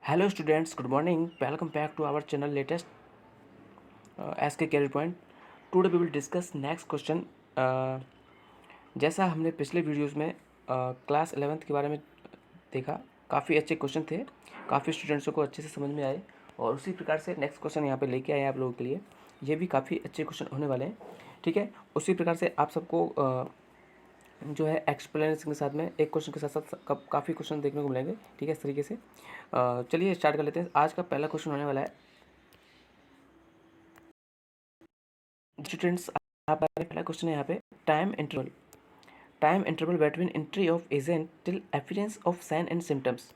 Hello students, good morning. Welcome back to our channel latest SK Career Point. Today we will discuss next question. जैसा हमने पिछले videos में class 11th के बारे में देखा, काफ़ी अच्छे क्वेश्चन थे, काफ़ी स्टूडेंट्सों को अच्छे से समझ में आए और उसी प्रकार से नेक्स्ट क्वेश्चन यहाँ पे लेके आए आप लोगों के लिए। ये भी काफ़ी अच्छे क्वेश्चन होने वाले हैं, ठीक है। उसी प्रकार से आप सबको जो है एक्सप्लेनेशन के साथ में एक क्वेश्चन के साथ साथ काफ़ी क्वेश्चन देखने को मिलेंगे, ठीक है। इस तरीके से चलिए स्टार्ट कर लेते हैं। आज का पहला क्वेश्चन होने वाला है स्टूडेंट्स, पहला क्वेश्चन है यहाँ पे time interval between entry of agent till appearance of sine and symptoms.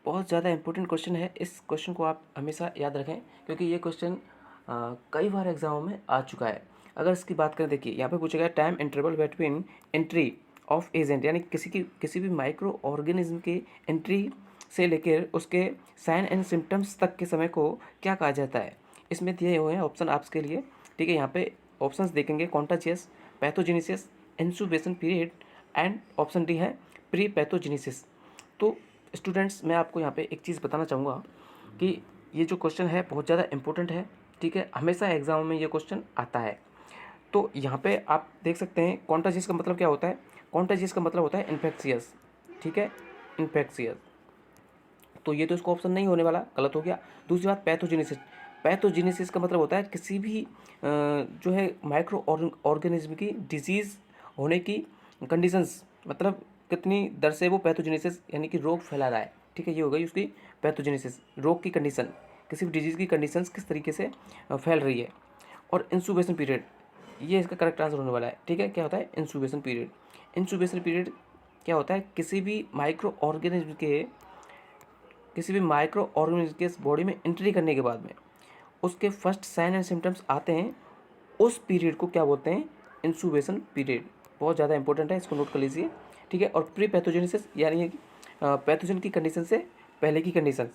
बहुत ज़्यादा इंपॉर्टेंट क्वेश्चन है। इस क्वेश्चन को आप हमेशा याद रखें क्योंकि ये क्वेश्चन कई बार एग्जामों में आ चुका है। अगर इसकी बात करें, देखिए यहाँ पे पूछा गया time interval between entry of agent, यानी किसी भी माइक्रो ऑर्गेनिज्म की एंट्री से लेकर उसके साइन एंड सिम्टम्स तक के समय को क्या कहा जाता है। इसमें दिए हुए हैं ऑप्शन आपके लिए, ठीक है। यहाँ पे ऑप्शंस देखेंगे contagious, pathogenesis, incubation period and option D है प्री पैथोजेनेसिस। तो स्टूडेंट्स, मैं आपको यहाँ पे एक चीज़ बताना चाहूँगा कि ये जो क्वेश्चन है बहुत ज़्यादा इंपॉर्टेंट है, ठीक है। हमेशा एग्जाम में ये क्वेश्चन आता है। तो यहाँ पे आप देख सकते हैं कॉन्टाजियस का मतलब क्या होता है। कॉन्टाजियस का मतलब होता है इन्फेक्शियस, ठीक है, इन्फेक्शियस। तो ये तो इसका ऑप्शन नहीं होने वाला, गलत हो गया। दूसरी बात पैथोजेनेसिस, पैथोजेनेसिस का मतलब होता है किसी भी जो है माइक्रो ऑर्गेनिज्म की डिजीज़ होने की कंडीशंस, मतलब कितनी दर से वो पैथोजेनेसिस यानी कि रोग फैला रहा है, ठीक है। ये हो गई उसकी पैथोजेनेसिस, रोग की कंडीशन, किसी भी डिजीज़ की कंडीशंस किस तरीके से फैल रही है। और इंक्यूबेशन पीरियड, ये इसका करेक्ट आंसर होने वाला है, ठीक है। क्या होता है इंक्यूबेशन पीरियड। इंक्यूबेशन पीरियड क्या होता है, किसी भी माइक्रो ऑर्गेनिज्म के बॉडी में एंट्री करने के बाद में उसके फर्स्ट साइन एंड सिम्टम्स आते हैं, उस पीरियड को क्या बोलते हैं, इंक्यूबेशन पीरियड। बहुत ज़्यादा इंपॉर्टेंट है, इसको नोट कर लीजिए, ठीक है। और प्री पैथोजेनेसिस यानी पैथोजन की कंडीशन से पहले की कंडीशंस,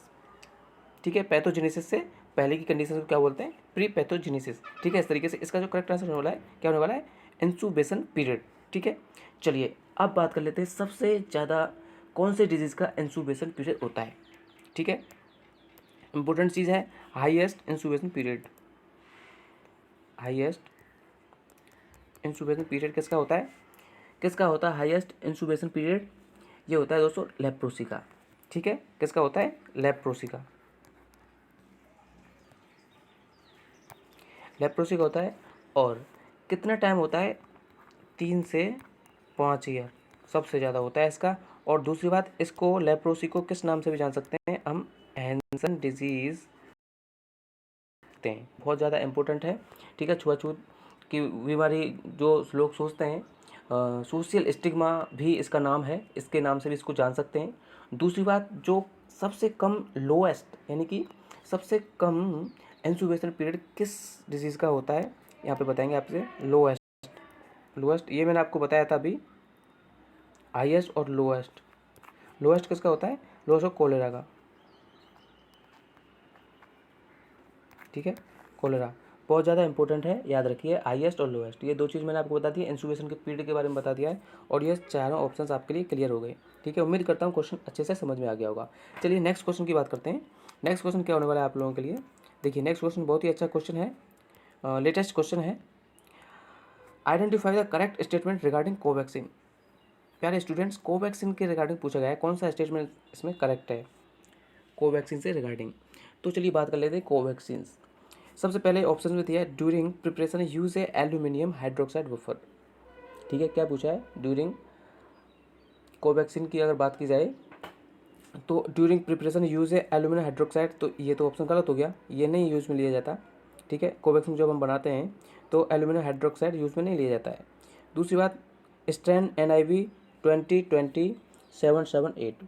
ठीक है। पैथोजेनेसिस से पहले की कंडीशन को क्या बोलते हैं, प्री पैथोजेनेसिस, ठीक है। इस तरीके से इसका जो करेक्ट आंसर होने वाला है, क्या होने वाला है, इंक्यूबेशन पीरियड, ठीक है। चलिए अब बात कर लेते हैं सबसे ज़्यादा कौन से डिजीज़ का इंक्यूबेशन पीरियड होता है, ठीक है। इंपॉर्टेंट चीज़ है highest incubation period. Highest incubation period किसका होता है हाईएस्ट इंक्यूबेशन पीरियड। ये होता है दोस्तों लेप्रोसी का, ठीक है। किसका होता है, लेप्रोसी का। लेप्रोसी का होता है। और कितना टाइम होता है, 3 से 5 ईयर सबसे ज़्यादा होता है इसका। और दूसरी बात, इसको लेप्रोसी को किस नाम से भी जान सकते हैं हम, हैंसन डिजीज़ सकते हैं। बहुत ज़्यादा इंपॉर्टेंट है, ठीक है। छुआछूत की बीमारी जो लोग सोचते हैं, सोशल स्टिग्मा भी इसका नाम है, इसके नाम से भी इसको जान सकते हैं। दूसरी बात, जो सबसे कम लोएस्ट यानी कि सबसे कम इंक्यूबेशन पीरियड किस डिजीज़ का होता है, यहाँ पे बताएंगे आपसे। लोएस्ट ये मैंने आपको बताया था अभी, हाईएस्ट और लोएस्ट। लोएस्ट किसका होता है, लोएस्ट ऑफ कोलेरा का, ठीक है, कोलेरा। बहुत ज़्यादा इंपॉर्टेंट है, याद रखिए, हाईएस्ट और लोएस्ट, ये दो चीज़ मैंने आपको बता दी है, इंक्यूबेशन के पीरियड के बारे में बता दिया है। और ये चारों ऑप्शंस आपके लिए क्लियर हो गए, ठीक है। उम्मीद करता हूँ क्वेश्चन अच्छे से समझ में आ गया होगा। चलिए नेक्स्ट क्वेश्चन की बात करते हैं। नेक्स्ट क्वेश्चन क्या होने वाला है आप लोगों के लिए, देखिए नेक्स्ट क्वेश्चन बहुत ही अच्छा क्वेश्चन है, लेटेस्ट क्वेश्चन है। Identify the correct statement regarding Covaxin. प्यारे स्टूडेंट्स, कोवैक्सीन के रिगार्डिंग पूछा गया है, कौन सा स्टेटमेंट इसमें करेक्ट है कोवैक्सीन से रिगार्डिंग। तो चलिए बात कर लेते हैं कोवैक्सीन। सबसे पहले ऑप्शन में दिया है ड्यूरिंग प्रिपरेशन यूज ए एल्यूमिनियम हाइड्रोक्साइड वेफर, ठीक है। क्या पूछा है, ड्यूरिंग कोवैक्सीन की अगर बात की जाए तो ड्यूरिंग प्रिपरेशन यूज ए एल्यूमिनियम हाइड्रोक्साइड, तो ये तो ऑप्शन गलत हो गया, ये नहीं यूज़ में लिया जाता, ठीक है। कोवैक्सीन जब हम बनाते हैं तो एल्यूमिनियम हाइड्रोक्साइड यूज़ में नहीं लिया जाता है। दूसरी बात, स्ट्रेन NIV 2020-778,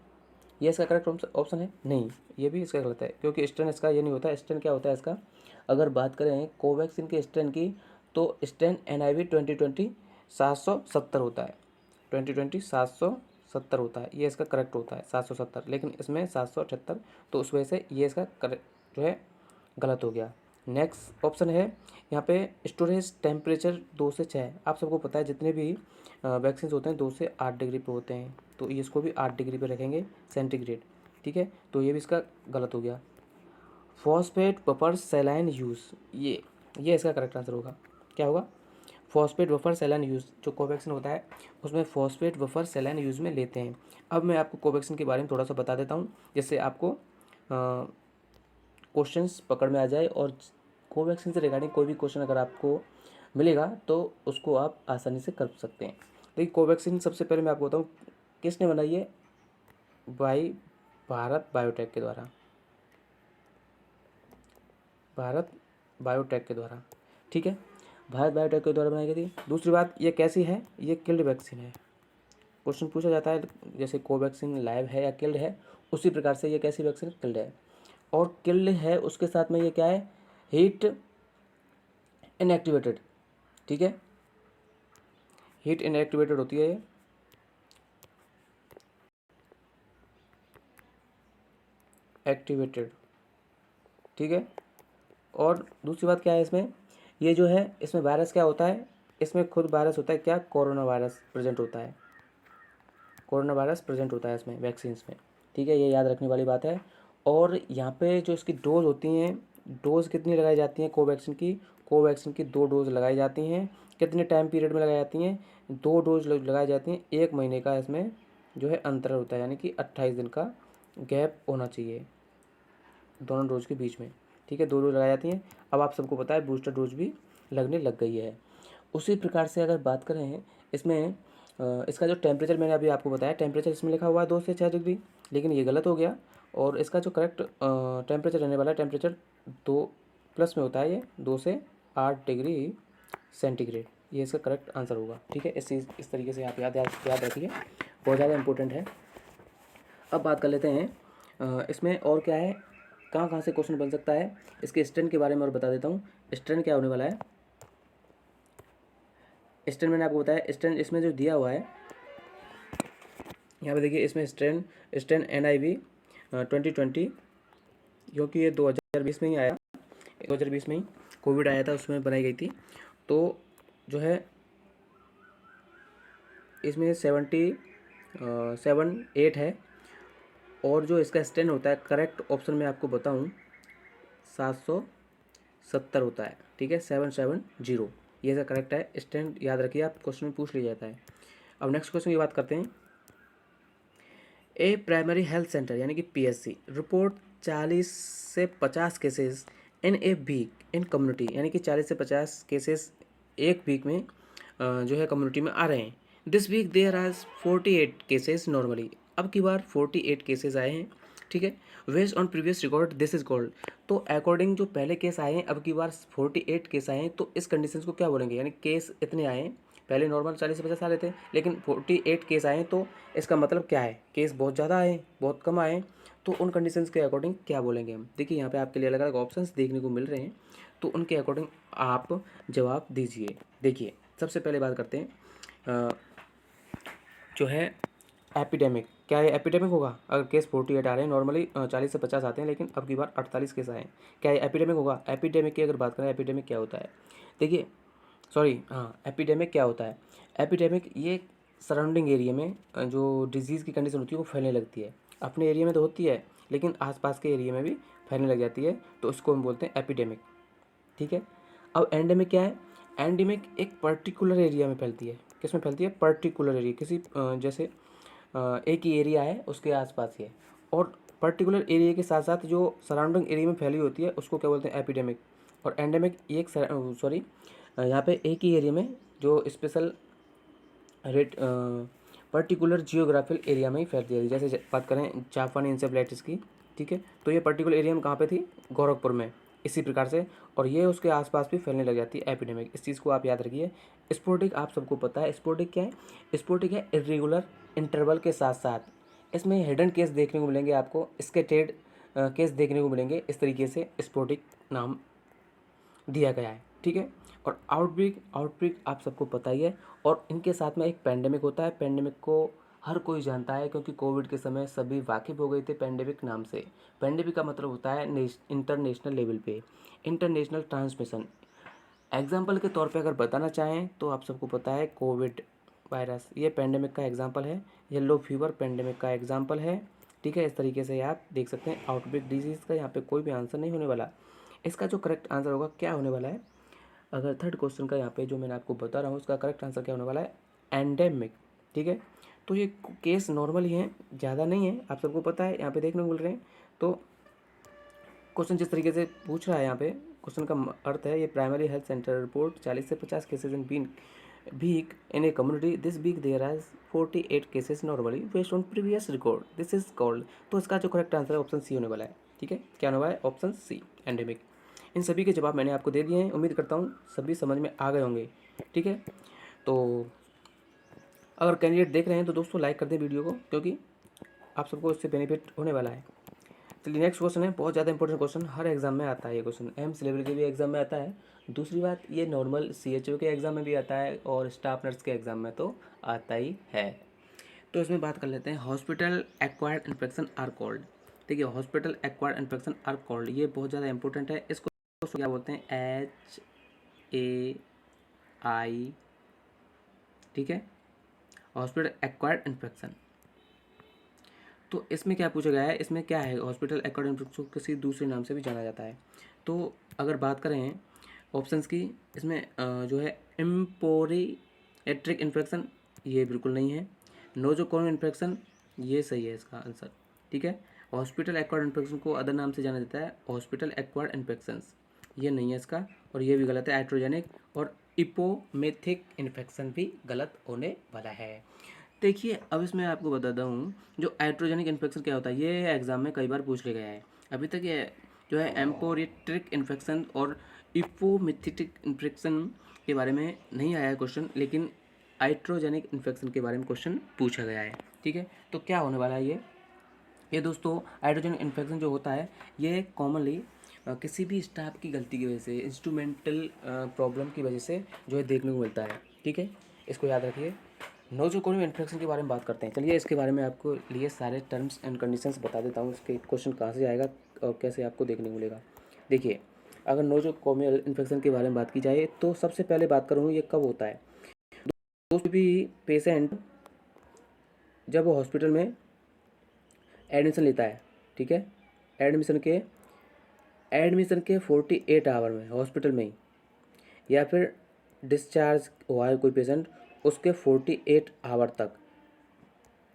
ये इसका करेक्ट ऑप्शन है, नहीं, ये भी इसका गलत है क्योंकि स्ट्रेन इसका ये नहीं होता है। स्ट्रेन क्या होता है इसका, अगर बात करें कोवैक्सीन के स्ट्रेन की तो स्ट्रेन NIV 2020 770 होता है, 2020 770 होता है, ये इसका करेक्ट होता है 770, लेकिन इसमें 778, तो उस वजह से ये इसका करेक्ट जो है गलत हो गया। नेक्स्ट ऑप्शन है यहाँ पे स्टोरेज टेम्परेचर 2 से 6, आप सबको पता है जितने भी वैक्सीन होते हैं 2 से 8 डिग्री पे होते हैं, तो इसको भी 8 डिग्री पे रखेंगे सेंटीग्रेड, ठीक है, तो ये भी इसका गलत हो गया। फॉस्फेट बफर सैलाइन यूज़, ये इसका करेक्ट आंसर होगा। क्या होगा? फॉस्फेट बफर सैलाइन यूज़, जो कोवैक्सीन होता है उसमें फॉस्फेट बफर सैलाइन यूज़ में लेते हैं। अब मैं आपको कोवैक्सीन के बारे में थोड़ा सा बता देता हूँ, जिससे आपको क्वेश्चंस पकड़ में आ जाए, और कोवैक्सीन से रिगार्डिंग कोई भी क्वेश्चन अगर आपको मिलेगा तो उसको आप आसानी से कर सकते हैं। देखिए कोवैक्सीन सबसे पहले मैं आपको बताऊँ किसने बनाई है? भारत बायोटेक के द्वारा, भारत बायोटेक के द्वारा, ठीक है, भारत बायोटेक के द्वारा बनाई गई थी। दूसरी बात, ये कैसी है? ये किल्ड वैक्सीन है। क्वेश्चन पूछा जाता है जैसे कोवैक्सीन लाइव है या किल्ड है, उसी प्रकार से ये कैसी वैक्सीन? किल्ड है। और किल्ड है उसके साथ में ये क्या है? हीट इनएक्टिवेटेड, ठीक है, हीट इनएक्टिवेटेड होती है ये, एक्टिवेटेड, ठीक है। और दूसरी बात क्या है इसमें? ये जो है इसमें वायरस क्या होता है? इसमें खुद वायरस होता है, क्या? कोरोना वायरस प्रेजेंट होता है, कोरोना वायरस प्रेजेंट होता है इसमें वैक्सीन्स में, ठीक है, ये याद रखने वाली बात है। और यहाँ पे जो इसकी डोज होती हैं, डोज कितनी लगाई जाती हैं कोवैक्सीन की? कोवैक्सीन की 2 डोज लगाई जाती हैं। कितने टाइम पीरियड में लगाई जाती हैं? 2 डोज लगाई जाती हैं। 1 महीने का इसमें जो है अंतर होता है, यानी कि 28 दिन का गैप होना चाहिए दोनों डोज के बीच में, ठीक है, 2 डोज लगाई जाती हैं। अब आप सबको पता है बूस्टर डोज भी लगने लग गई है। उसी प्रकार से अगर बात करें इसमें इसका जो टेम्परेचर मैंने अभी आपको बताया, टेम्परेचर इसमें लिखा हुआ है 2 से 6 डिग्री, लेकिन ये गलत हो गया। और इसका जो करेक्ट टेम्परेचर रहने वाला है, टेम्परेचर 2 प्लस में होता है, ये 2 से 8 डिग्री सेंटीग्रेड, ये इसका करेक्ट आंसर होगा, ठीक है। इस तरीके से आप याद रखिए, बहुत ज़्यादा इंपॉर्टेंट है। अब बात कर लेते हैं इसमें और क्या है, कहाँ कहाँ से क्वेश्चन बन सकता है। इसके स्ट्रेन के बारे में और बता देता हूँ। स्ट्रेन क्या होने वाला है? स्ट्रेन मैंने आपको बताया, स्ट्रेन इसमें जो दिया हुआ है यहाँ पे देखिए, इसमें स्ट्रेन NIV 2020, क्योंकि ये 2020 में ही आया, 2020 में ही कोविड आया था, उसमें बनाई गई थी। तो जो है इसमें 78 है। और जो इसका स्ट्रेन होता है, करेक्ट ऑप्शन में आपको बताऊँ 770 होता है, ठीक है, 770, ये इसका करेक्ट है। स्ट्रेन याद रखिए, आप क्वेश्चन में पूछ लिया जाता है। अब नेक्स्ट क्वेश्चन की बात करते हैं। ए प्राइमरी हेल्थ सेंटर यानी कि PSC रिपोर्ट 40 से 50 cases in a week in community, यानी कि 40 से 50 केसेस एक वीक में जो है कम्युनिटी में आ रहे हैं। This week there are 48 cases normally, अब की बार 48 केसेस आए हैं, ठीक है। Based on previous record this is called, तो अकॉर्डिंग जो पहले केस आए हैं, अब की बार 48 केस आए हैं, तो इस कंडीशन को क्या बोलेंगे? यानी केस इतने आए हैं, पहले नॉर्मल 40 से 50 आ रहे थे, लेकिन 48 केस आए हैं, तो इसका मतलब क्या है? केस बहुत ज़्यादा आए, बहुत कम आए, तो उन कंडीशंस के अकॉर्डिंग क्या बोलेंगे हम? देखिए यहाँ पे आपके लिए अलग अलग ऑप्शंस देखने को मिल रहे हैं, तो उनके अकॉर्डिंग आप जवाब दीजिए। देखिए सबसे पहले बात करते हैं जो है एपिडेमिक, क्या ये एपिडेमिक होगा? अगर केस 48 आ रहे हैं, नॉर्मली 40 से 50 आते हैं, लेकिन अब की बार 48 केस आए हैं, क्या ये एपिडेमिक होगा? एपिडेमिक की अगर बात करें, एपिडेमिक क्या होता है? देखिए एपिडेमिक क्या होता है? एपिडेमिक ये सराउंडिंग एरिया में जो डिजीज़ की कंडीशन होती है वो फैलने लगती है। अपने एरिया में तो होती है, लेकिन आसपास के एरिया में भी फैलने लग जाती है, तो उसको हम बोलते हैं एपिडेमिक, ठीक है। अब एंडेमिक क्या है? एंडेमिक एक पर्टिकुलर एरिया में फैलती है। किस में फैलती है? पर्टिकुलर एरिया, किसी जैसे एक ही एरिया है उसके आसपास ही है, और पर्टिकुलर एरिया के साथ साथ जो सराउंडिंग एरिया में फैली होती है उसको क्या बोलते हैं? एपिडेमिक। और एंडेमिक एक यहाँ पे एक ही एरिया में जो special rate particular geographical area में ही फैलती है। जैसे बात करें जापानी इंसेफ्लाइटिस की, ठीक है, तो ये पर्टिकुलर एरिया में कहाँ पे थी? गोरखपुर में, इसी प्रकार से, और ये उसके आसपास भी फैलने लग जाती है एपिडेमिक। इस चीज़ को आप याद रखिए। स्पोर्टिक आप सबको पता है, स्पोर्टिक क्या है? स्पोर्टिक है इर्रेगुलर इंटरवल के साथ साथ इसमें हिडन केस देखने को मिलेंगे, आपको स्केटेड केस देखने को मिलेंगे, इस तरीके से स्पोर्टिक नाम दिया गया है, ठीक है। और आउटब्रेक आप सबको पता ही है, और इनके साथ में एक पेंडेमिक होता है। पेंडेमिक को हर कोई जानता है, क्योंकि कोविड के समय सभी वाकिफ़ हो गए थे पेंडेमिक नाम से। पेंडेमिक का मतलब होता है इंटरनेशनल लेवल पे, इंटरनेशनल ट्रांसमिशन। एग्जाम्पल के तौर पे अगर बताना चाहें तो आप सबको पता है कोविड वायरस, ये पेंडेमिक का एग्जाम्पल है। येलो फीवर पेंडेमिक का एग्जाम्पल है। ठीक है, इस तरीके से आप देख सकते हैं आउटब्रेक डिजीज़ का यहाँ पे कोई भी आंसर नहीं होने वाला। इसका जो करेक्ट आंसर होगा क्या होने वाला है, अगर थर्ड क्वेश्चन का यहाँ पे जो मैंने आपको बता रहा हूँ उसका करेक्ट आंसर क्या होने वाला है, एंडेमिक। ठीक है, तो ये केस नॉर्मल ही है, ज़्यादा नहीं है, आप सबको पता है, यहाँ पे देखने को मिल रहे हैं। तो क्वेश्चन जिस तरीके से पूछ रहा है यहाँ पे, क्वेश्चन का अर्थ है ये प्राइमरी हेल्थ सेंटर रिपोर्ट 40 से 50 cases in been week in a community this week there are 48 cases normally based on previous record this is called. तो इसका जो करेक्ट आंसर है ऑप्शन सी होने वाला है। ठीक है, क्या होने वाला है, ऑप्शन सी एंडेमिक। इन सभी के जवाब मैंने आपको दे दिए हैं, उम्मीद करता हूँ सभी समझ में आ गए होंगे। ठीक है, तो अगर कैंडिडेट देख रहे हैं तो दोस्तों लाइक कर दें वीडियो को, क्योंकि आप सबको इससे बेनिफिट होने वाला है। चलिए नेक्स्ट क्वेश्चन है, बहुत ज़्यादा इंपॉर्टेंट क्वेश्चन, हर एग्जाम में आता है ये क्वेश्चन, एम सिलेबस के भी एग्जाम में आता है। दूसरी बात, ये नॉर्मल CHO के एग्जाम में भी आता है और स्टाफ नर्स के एग्जाम में तो आता ही है। तो इसमें बात कर लेते हैं, hospital acquired infection are called. देखिए, hospital acquired infection are called, ये बहुत ज़्यादा इंपॉर्टेंट है। इसको क्या बोलते हैं, HAI। ठीक है, हॉस्पिटल एक्वायर्ड इन्फेक्शन। तो इसमें क्या पूछा गया है, इसमें क्या है, हॉस्पिटल एक्वायर्ड इन्फेक्शन को किसी दूसरे नाम से भी जाना जाता है। तो अगर बात करें ऑप्शंस की, इसमें जो है एम्पोरिएट्रिक इन्फेक्शन, ये बिल्कुल नहीं है। नोजोकोमियल इन्फेक्शन, ये सही है इसका आंसर। ठीक है, हॉस्पिटल एक्वायर्ड इन्फेक्शन को अदर नाम से जाना जाता है हॉस्पिटल एक्वायर्ड इन्फेक्शंस, ये नहीं है इसका, और ये भी गलत है। हाइड्रोजेनिक और इपोमेथिक इन्फेक्शन भी गलत होने वाला है। देखिए, अब इसमें आपको बताता हूँ, जो हाइड्रोजेनिक इन्फेक्शन क्या होता है, ये एग्जाम में कई बार पूछ लिया गया है। अभी तक ये जो है एम्पोरिट्रिक इन्फेक्शन और इपोमिथिटिक इन्फेक्शन के बारे में नहीं आया है क्वेश्चन, लेकिन हाइड्रोजेनिक इन्फेक्शन के बारे में क्वेश्चन पूछा गया है। ठीक है, तो क्या होने वाला है ये दोस्तों, हाइड्रोजेनिक इन्फेक्शन जो होता है ये कॉमनली किसी भी स्टाफ की गलती की वजह से, इंस्ट्रूमेंटल प्रॉब्लम की वजह से जो है देखने को मिलता है। ठीक है, इसको याद रखिए। नोजोकोमियल इन्फेक्शन के बारे में बात करते हैं। चलिए इसके बारे में आपको लिए सारे टर्म्स एंड कंडीशंस बता देता हूँ, इसके क्वेश्चन कहाँ से आएगा और कैसे आपको देखने को मिलेगा। देखिए, अगर नोजोकोमियल इन्फेक्शन के बारे में बात की जाए तो सबसे पहले बात करूँ ये कब होता है। दोस्तों, भी पेशेंट जब वो हॉस्पिटल में एडमिशन लेता है, ठीक है, एडमिशन के 48 आवर में हॉस्पिटल में ही, या फिर डिस्चार्ज हुआ है कोई पेशेंट उसके 48 आवर तक,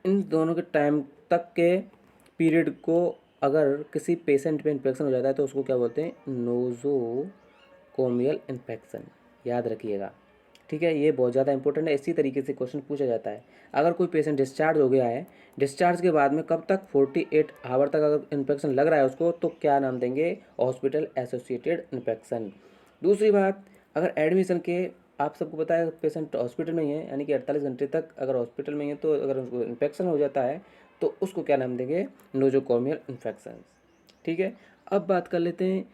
इन दोनों के टाइम तक के पीरियड को अगर किसी पेशेंट में इन्फेक्शन हो जाता है तो उसको क्या बोलते हैं, नोजोकोमियल इन्फेक्शन। याद रखिएगा। ठीक है, ये बहुत ज़्यादा इंपॉर्टेंट है, इसी तरीके से क्वेश्चन पूछा जाता है। अगर कोई पेशेंट डिस्चार्ज हो गया है, डिस्चार्ज के बाद में कब तक, 48 आवर तक अगर इन्फेक्शन लग रहा है उसको, तो क्या नाम देंगे, हॉस्पिटल एसोसिएटेड इन्फेक्शन। दूसरी बात, अगर एडमिशन के, आप सबको पता है पेशेंट हॉस्पिटल में ही है, यानी कि 48 घंटे तक अगर हॉस्पिटल में ही है, तो अगर उसको इन्फेक्शन हो जाता है तो उसको क्या नाम देंगे, नोजोकोमियल इन्फेक्शन। ठीक है, अब बात कर लेते हैं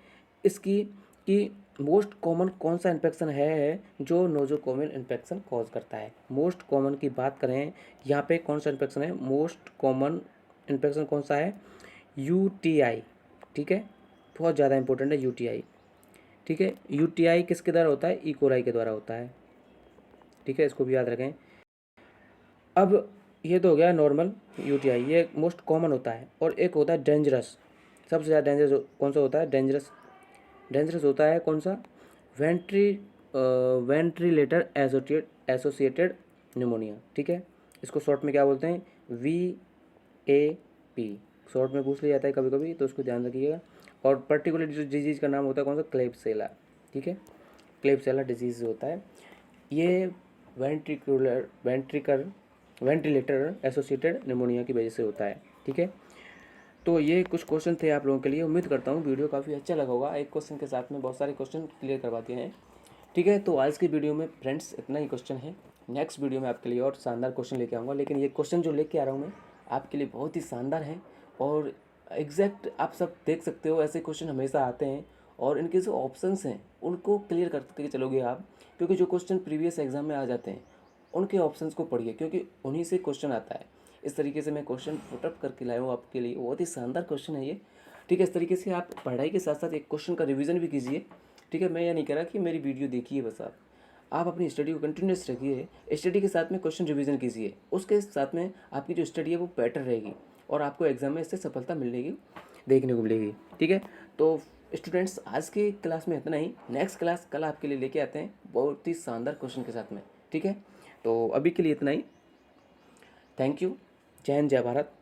इसकी कि मोस्ट कॉमन कौन सा इन्फेक्शन है जो नोजोकोमियल इन्फेक्शन कॉज करता है। मोस्ट कॉमन की बात करें यहाँ पे, कौन सा इन्फेक्शन है, मोस्ट कॉमन इन्फेक्शन कौन सा है, UTI। ठीक है, बहुत ज़्यादा इंपॉर्टेंट है UTI। ठीक है, UTI किसके द्वारा होता है, इकोलाई के द्वारा होता है। ठीक है, इसको भी याद रखें। अब ये तो हो गया नॉर्मल UTI, ये मोस्ट कॉमन होता है, और एक होता है डेंजरस। सबसे ज़्यादा डेंजरस कौन सा होता है, डेंजरस होता है कौन सा, वेंट्रिलेटर एसोसिएटेड निमोनिया। ठीक है, इसको शॉर्ट में क्या बोलते हैं, VAP, शॉर्ट में पूछ लिया जाता है कभी कभी, तो उसको ध्यान रखिएगा। और पर्टिकुलर डिजीज़ का नाम होता है कौन सा, क्लेब्सिला। ठीक है, क्लेब्सिला डिजीज़ होता है ये, वेंट्रिलेटर एसोसिएटेड निमोनिया की वजह से होता है। ठीक है, तो ये कुछ क्वेश्चन थे आप लोगों के लिए, उम्मीद करता हूँ वीडियो काफ़ी अच्छा लगा होगा। एक क्वेश्चन के साथ में बहुत सारे क्वेश्चन क्लियर करवा दिए हैं। ठीक है, तो आज की वीडियो में फ्रेंड्स इतना ही क्वेश्चन है। नेक्स्ट वीडियो में आपके लिए और शानदार क्वेश्चन लेके आऊँगा, लेकिन ये क्वेश्चन जो लेके आ रहा हूँ मैं आपके लिए बहुत ही शानदार है, और एग्जैक्ट आप सब देख सकते हो ऐसे क्वेश्चन हमेशा आते हैं, और इनके जो ऑप्शंस हैं उनको क्लियर करके चलोगे आप, क्योंकि जो क्वेश्चन प्रीवियस एग्जाम में आ जाते हैं उनके ऑप्शंस को पढ़िए, क्योंकि उन्हीं से क्वेश्चन आता है। इस तरीके से मैं क्वेश्चन फुटअप करके लाया हूँ आपके लिए, बहुत ही शानदार क्वेश्चन है ये। ठीक है, इस तरीके से आप पढ़ाई के साथ साथ एक क्वेश्चन का रिवीजन भी कीजिए। ठीक है, मैं ये नहीं कह रहा कि मेरी वीडियो देखिए बस, आप अपनी स्टडी को कंटिन्यूस रखिए, स्टडी के साथ में क्वेश्चन रिवीजन कीजिए, उसके साथ में आपकी जो स्टडी है वो बेटर रहेगी। और आपको एग्ज़ाम में इससे सफलता मिलेगी, देखने को मिलेगी। ठीक है, तो स्टूडेंट्स आज की क्लास में इतना ही। नेक्स्ट क्लास कल आपके लिए लेके आते हैं बहुत ही शानदार क्वेश्चन के साथ में। ठीक है, तो अभी के लिए इतना ही। Thank you. जय हिंद, जय भारत।